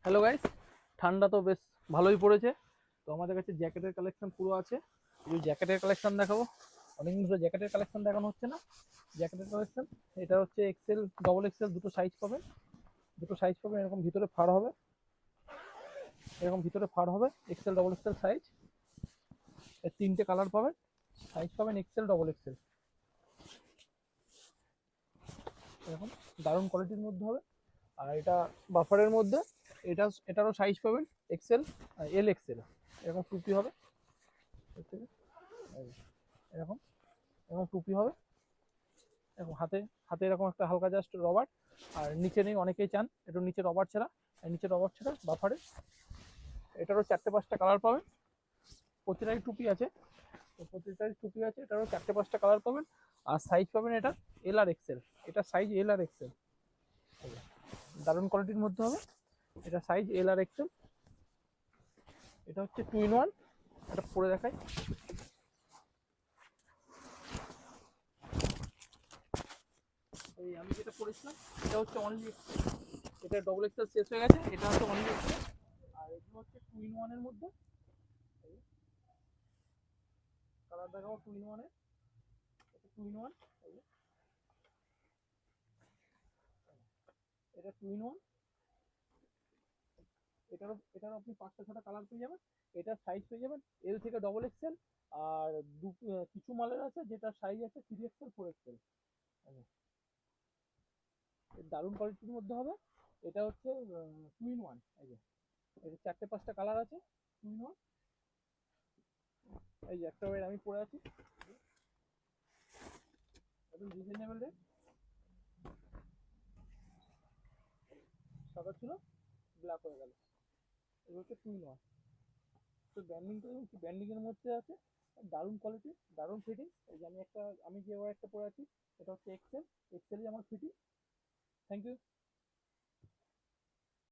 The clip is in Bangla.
হ্যালো গাইস, ঠান্ডা তো বেশ ভালোই পড়েছে। তো আমাদের কাছে জ্যাকেটের কালেকশন পুরো আছে। এই জ্যাকেটের কালেকশন দেখাবো। অনেকদিন ধরে জ্যাকেটের কালেকশন দেখানো হচ্ছে না। জ্যাকেটের কালেকশন এটা হচ্ছে এক্সেল, ডবল এক্সেল দুটো সাইজ পাবেন। দুটো সাইজ পাবেন, এরকম ভিতরে ফাড় হবে, এরকম ভিতরে ফাড় হবে। এক্সেল ডবল এক্সেল সাইজ, এর তিনটে কালার পাবেন। সাইজ পাবেন এক্সেল ডবল এক্সেল, এরকম দারুণ কোয়ালিটির মধ্যে হবে। আর এটা বাফারের মধ্যে, এটারও সাইজ পাবেন এক্সেল, এল এক্সেল। এরকম টুপি হবে, এর থেকে এরকম এরকম টুপি হবে। এরকম হাতে হাতে এরকম একটা হালকা জাস্ট রবার। আর নিচে নেই, অনেকেই চান একটু নিচে রবার ছাড়া। নিচে রবার ছাড়া বাফারে। এটারও চারটে পাঁচটা কালার পাবেন। প্রতিটাই টুপি আছে, তো প্রতিটাই টুপি আছে, এটারও চারটে পাঁচটা কালার পাবেন। আর সাইজ পাবেন এটা এল আর এক্সেল। এটা সাইজ এল আর এক্সেল, দারুণ কোয়ালিটির মধ্যে হবে। এটা সাইজ এল আর এক্সেল। এটা হচ্ছে 2 in 1। এটা পরে দেখাই। এই আমি যেটা পরেছিলাম এটা হচ্ছে অনলি এক্সেল। এটা ডবল এক্সেল শেষ হয়ে গেছে, এটা হচ্ছে অনলি এক্সেল। আর এগুলো হচ্ছে 2 in 1 এর মধ্যে। কালার দেখাবো 2 in 1 এর। এটা 2 in 1, এটা 2 in 1। এটারও আপনি পাঁচটা ছটা কালার পেয়ে যাবেন। এটার সাইজ পেয়ে যাবেন এল থেকে ডবল এক্সেল। আর কিছু মালের আছে যেটা সাইজ আছে 3 এক্সেল 4 এক্সেল। দারুণ কোয়ালিটির মধ্যে হবে। এটা হচ্ছে 2 in 1। এই যে এর চারটে পাঁচটা কালার আছে। 2 in 1। এই যে একটা ওয়ের আমি পরে আছি, একদম রিজনেবল রেট। সাদা ছিল, ব্ল্যাক হয়ে গেল। এগুলো হচ্ছে 2 in 1। তো ব্যান্ডিংটা দেখুন কি ব্যান্ডিং এর মধ্যে আছে। দারুণ কোয়ালিটি, দারুণ ফিটিং। এই যে আমি যে ওয়্যারটা পরে আছি এটা হচ্ছে এক্সেল। এক্সেলই আমার ফিটিং। Thank you.